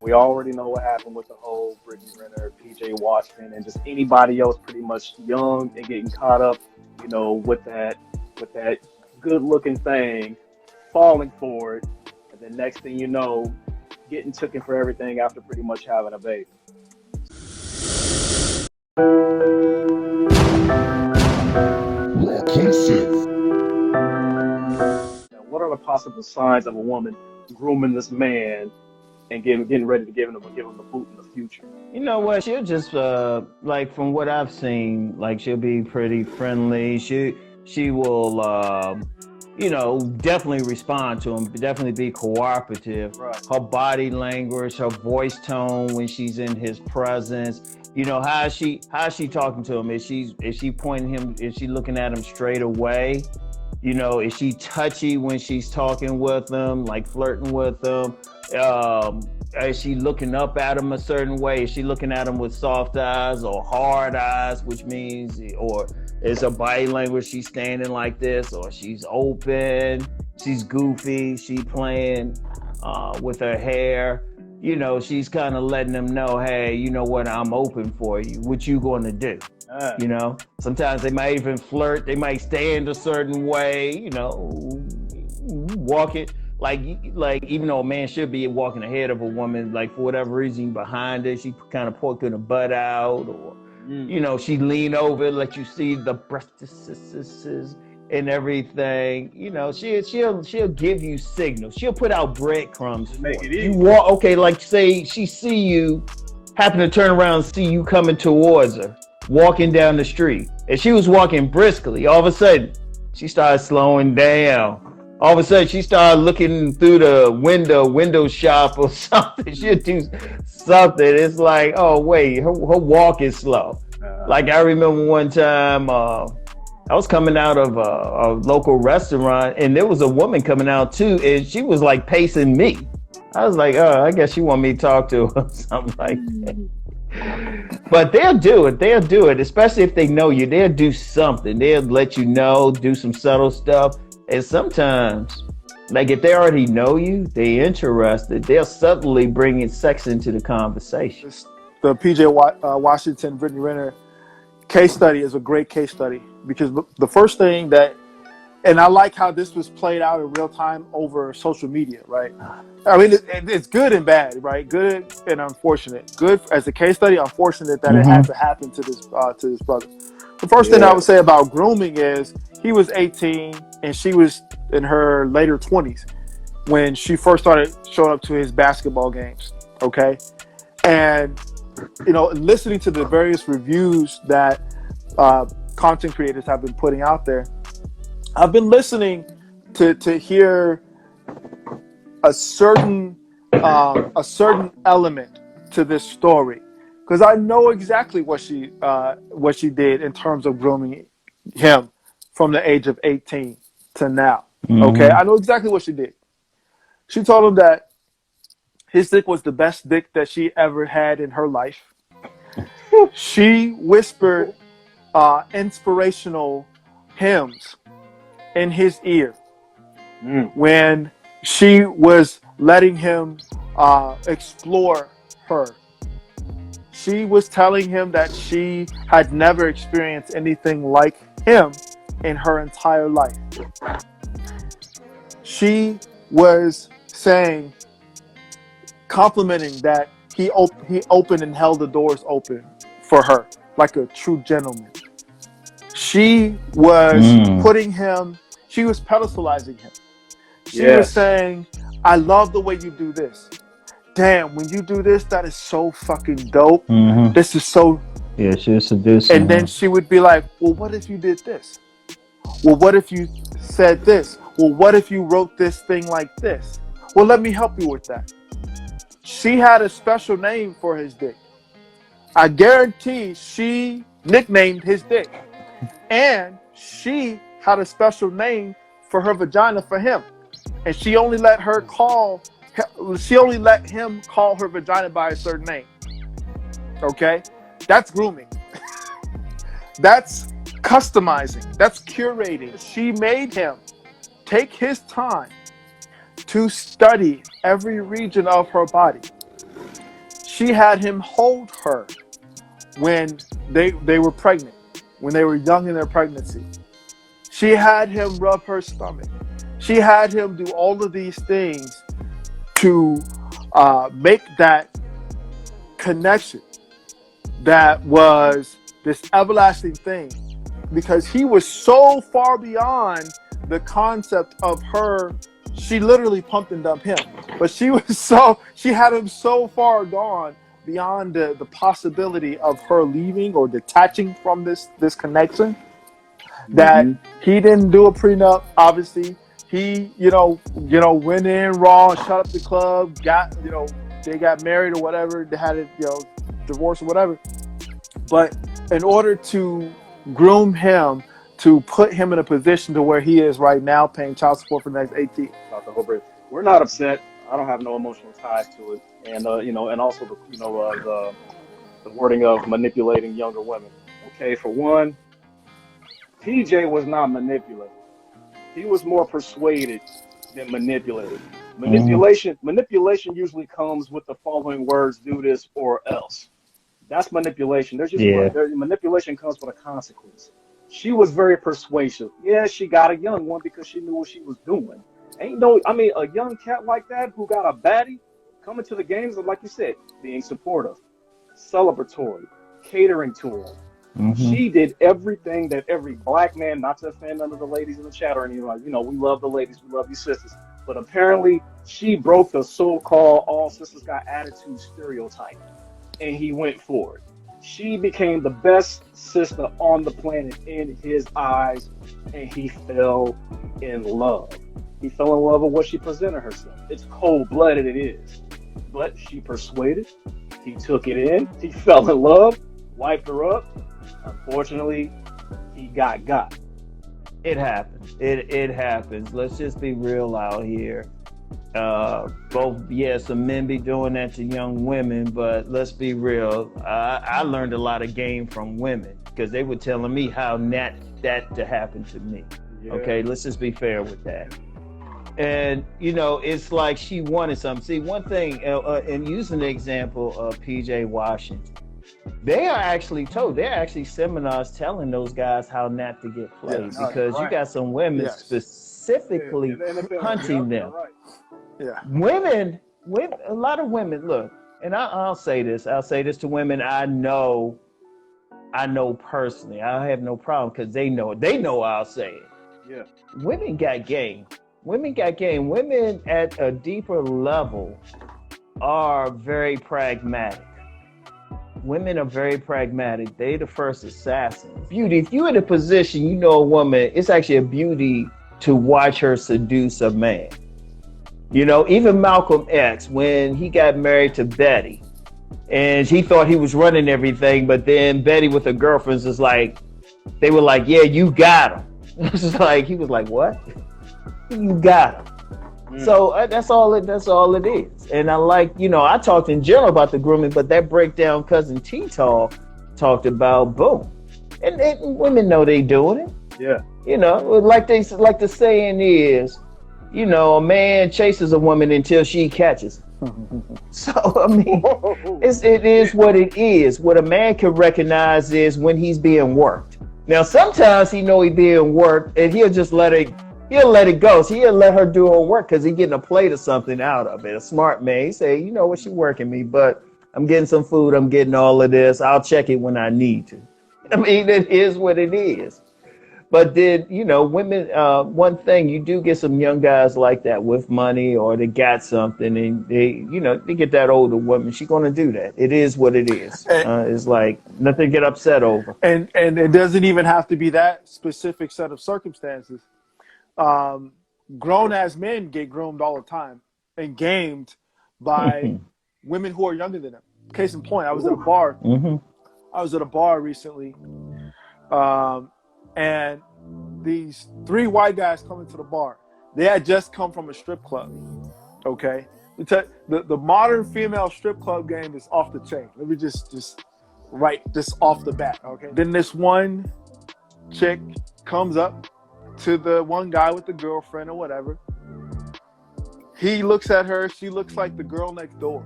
We already know what happened with the whole Brittany Renner, PJ Washington, and just anybody else pretty much young and getting caught up, with that good looking thing, falling for it, and then next thing you know, getting taken for everything after pretty much having a baby. Now, what are the possible signs of a woman grooming this man and getting ready to give him the boot in the future? You know what? She'll just like from what I've seen, like she'll be pretty friendly. She will definitely respond to him, definitely be cooperative. Right. Her body language, her voice tone when she's in his presence. How is she talking to him? Is she pointing him? Is she looking at him straight away? Is she touchy when she's talking with him, like flirting with him? Is she looking up at him a certain way? Is she looking at him with soft eyes or hard eyes, which means, or is her body language, she's standing like this, or she's open, she's goofy, she playing with her hair? She's kind of letting them know, hey, you know what, I'm open for you. What you going to do? Sometimes they might even flirt. They might stand a certain way, walk it. Like even though a man should be walking ahead of a woman, like for whatever reason behind her, she kind of poking her butt out, or she lean over, let you see the breasts and everything. She'll give you signals. She'll put out breadcrumbs. Make it easy. You walk, okay, like say she see you, happen to turn around and see you coming towards her, walking down the street, and she was walking briskly. All of a sudden, she started slowing down. All of a sudden, she started looking through the window shop or something. She'll do something. It's like, oh, wait, her walk is slow. Like, I remember one time, I was coming out of a local restaurant, and there was a woman coming out, too, and she was, like, pacing me. I was like, oh, I guess she want me to talk to her or something like that. But they'll do it, especially if they know you. They'll do something. They'll let you know, do some subtle stuff. And sometimes, like if they already know you, they're interested, they'll subtly bring in sex into the conversation. The PJ Washington, Brittany Renner case study is a great case study, because the first thing that, and I like how this was played out in real time over social media, right? I mean, it's good and bad, right? Good and unfortunate. Good as a case study, unfortunate that it had to happen to this brother. The first thing I would say about grooming is he was 18 and she was in her later 20s when she first started showing up to his basketball games, okay? And, listening to the various reviews that content creators have been putting out there, I've been listening to hear a certain element to this story, because I know exactly what she did in terms of grooming him from the age of 18 to now. Okay, I know exactly what she did. She told him that his dick was the best dick that she ever had in her life. She whispered inspirational hymns in his ear when she was letting him explore her. She was telling him that she had never experienced anything like him in her entire life. She was saying, complimenting that he opened and held the doors open for her like a true gentleman. She was putting him, she was pedestalizing him. She was saying, I love the way you do this. Damn, when you do this, that is so fucking dope. This is so... Yeah, she was seducing. And then she would be like, well, what if you did this? Well, what if you said this? Well, what if you wrote this thing like this? Well, let me help you with that. She had a special name for his dick. I guarantee she nicknamed his dick. And she had a special name for her vagina for him. And she only let him call her vagina by a certain name. Okay? That's grooming. That's customizing. That's curating. She made him take his time to study every region of her body. she had him hold her when they were pregnant, when they were young in their pregnancy. She had him rub her stomach. She had him do all of these things to make that connection that was this everlasting thing, because he was so far beyond the concept of her. She literally pumped and dumped him, but she had him so far gone beyond the possibility of her leaving or detaching from this connection, that he didn't do a prenup. Obviously, he went in raw, shut up the club, they got married or whatever, they had it, divorce or whatever. But in order to groom him, to put him in a position to where he is right now, paying child support for the next 18. We're not upset. I don't have no emotional ties to it, and and also the wording of manipulating younger women. Okay, for one, PJ was not manipulated. He was more persuaded than manipulated. Manipulation usually comes with the following words: "Do this or else." That's manipulation. There's just manipulation comes with a consequence. She was very persuasive. Yeah, she got a young one because she knew what she was doing. A young cat like that who got a baddie coming to the games, and like you said, being supportive, celebratory, catering to her. She did everything that every black man, not to offend none of the ladies in the chat or anything, like, we love the ladies, we love you sisters. But apparently she broke the so-called all sisters got attitude stereotype, and he went for it. She became the best sister on the planet in his eyes, and he fell in love. He fell in love with what she presented herself. It's cold-blooded, it is. But she persuaded, he took it in, he fell in love, wiped her up. Unfortunately, he got. It happens. It happens. Let's just be real out here. Some men be doing that to young women, but let's be real. I learned a lot of game from women because they were telling me how that to happen to me. Yeah. Okay, let's just be fair with that. And it's like she wanted something. See, one thing, and using the example of PJ Washington, they are actually seminars telling those guys how not to get played, because you got some women specifically hunting them. Right. Yeah. Women, a lot of women, look, and I'll say this to women I know personally. I have no problem because they know I'll say it. Yeah. Women got game. Women at a deeper level are very pragmatic. Women are very pragmatic. They the first assassin. Beauty, if you're in a position, a woman, it's actually a beauty to watch her seduce a man. Even Malcolm X, when he got married to Betty, and he thought he was running everything, but then Betty with her girlfriends is like, they were like, yeah, you got him. It's like, he was like, what? You got him. So that's all it is. And I I talked in general about the grooming, but that breakdown Cousin T talked about, boom. And women know they doing it. Yeah. Like the saying is, a man chases a woman until she catches him. So, it is what it is. What a man can recognize is when he's being worked. Now, sometimes he know he's being worked, and he'll just let it go. So he'll let her do her work because he's getting a plate or something out of it. A smart man, he say, she working me, but I'm getting some food. I'm getting all of this. I'll check it when I need to. It is what it is. But then, women, one thing, you do get some young guys like that with money, or they got something, and they get that older woman. She's going to do that. It is what it is. It's like nothing to get upset over. And it doesn't even have to be that specific set of circumstances. Grown-ass men get groomed all the time and gamed by women who are younger than them. Case in point, I was at a bar. I was at a bar recently. And these 3 white guys come into the bar. They had just come from a strip club. Okay, the modern female strip club game is off the chain. Let me just off the bat. Okay. Then this one chick comes up to the one guy with the girlfriend or whatever. He looks at her. She looks like the girl next door.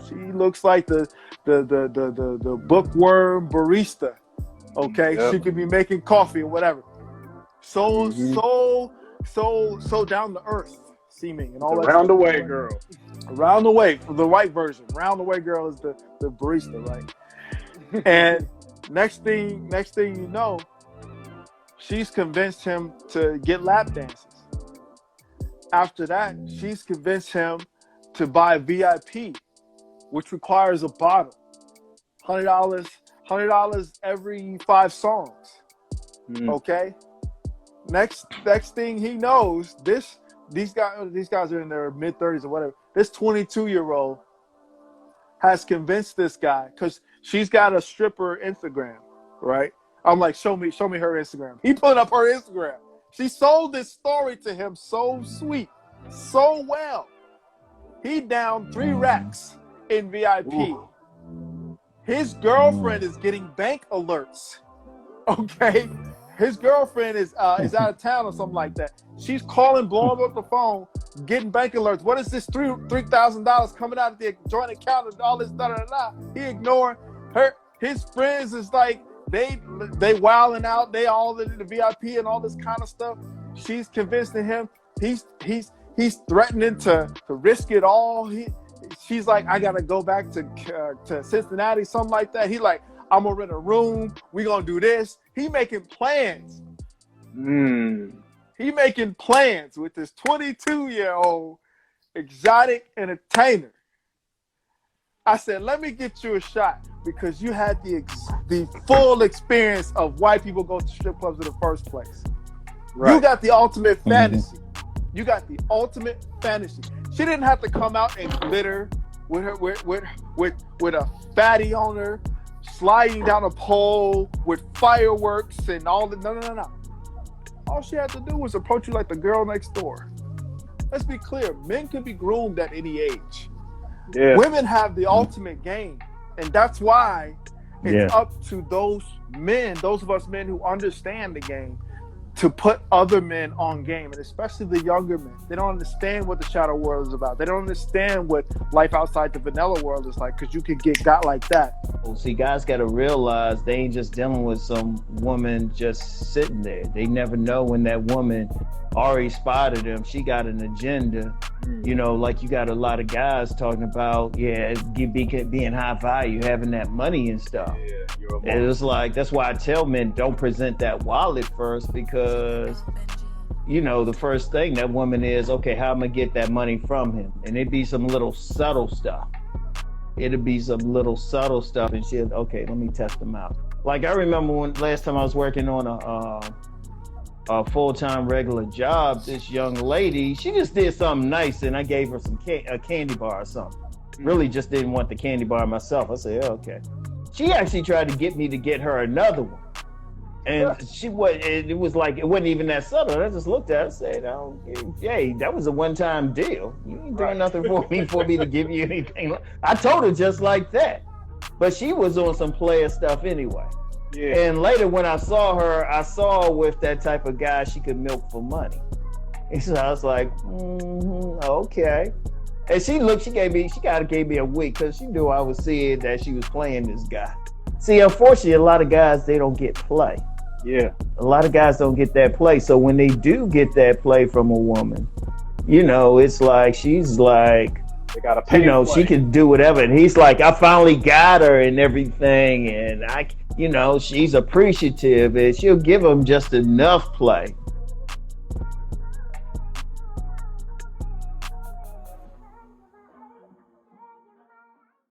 She looks like the bookworm barista. Okay, Yep. she could be making coffee or whatever. So down to earth seeming and all that. Around the way, girl. Around the way, the white version. Round the way girl is the barista, right? And next thing you know, she's convinced him to get lap dances. After that, she's convinced him to buy VIP, which requires a bottle. $100 every 5 songs. Okay. Next thing he knows, these guys are in their mid-30s or whatever. This 22-year-old has convinced this guy, because she's got a stripper Instagram, right? I'm like, show me her Instagram. He put up her Instagram. She sold this story to him so sweet, so well. He down 3 racks in VIP. Ooh. His girlfriend is getting bank alerts. Okay, his girlfriend is out of town or something like that. She's calling, blowing up the phone, getting bank alerts. What is this $3,000 coming out of the joint account and all this da-da-da-da? He ignoring her. His friends is like, they wilding out. They all in the VIP and all this kind of stuff. She's convincing him. He's threatening to risk it all. She's like, I gotta go back to Cincinnati, something like that. He like, I'm gonna rent a room. We gonna do this. He making plans. He making plans with this 22-year-old exotic entertainer. I said, let me get you a shot, because you had the full experience of why people go to strip clubs in the first place. Right. You got the ultimate fantasy. You got the ultimate fantasy. She didn't have to come out and glitter with a fatty on her, sliding down a pole with fireworks and all the no. All she had to do was approach you like the girl next door. Let's be clear, men can be groomed at any age. Yeah. Women have the ultimate game, and that's why it's up to those of us men who understand the game, to put other men on game, and especially the younger men. They don't understand what the shadow world is about. They don't understand what life outside the vanilla world is like, because you can get got like that. Well, see, guys got to realize they ain't just dealing with some woman just sitting there. They never know when that woman already spotted them. She got an agenda. You know, like you got a lot of guys talking about, being high value, having that money and stuff. And it's like, that's why I tell men, don't present that wallet first, because, you know, the first thing that woman is, okay, how am I get that money from him? And it'd be some little subtle stuff. And she'll, okay, let me test them out. Like I remember when last time I was working on a full-time regular job, this young lady, she just did something nice, and I gave her a candy bar or something. Really just didn't want the candy bar myself. I said, okay. She actually tried to get me to get her another one. And it was like, it wasn't even that subtle. I just looked at her and said, hey, that was a one-time deal. You ain't doing nothing for me to give you anything. I told her just like that. But she was on some player stuff anyway. Yeah. And later when I saw her with that type of guy she could milk for money. And so I was like, okay. And she gave me a week, because she knew I was seeing that she was playing this guy. See, unfortunately, a lot of guys, they don't get play. Yeah. A lot of guys don't get that play. So when they do get that play from a woman, you know, it's like, she's like, they gotta pay, you know, she can do whatever. And he's like, I finally got her and everything. And she's appreciative, and she'll give him just enough play.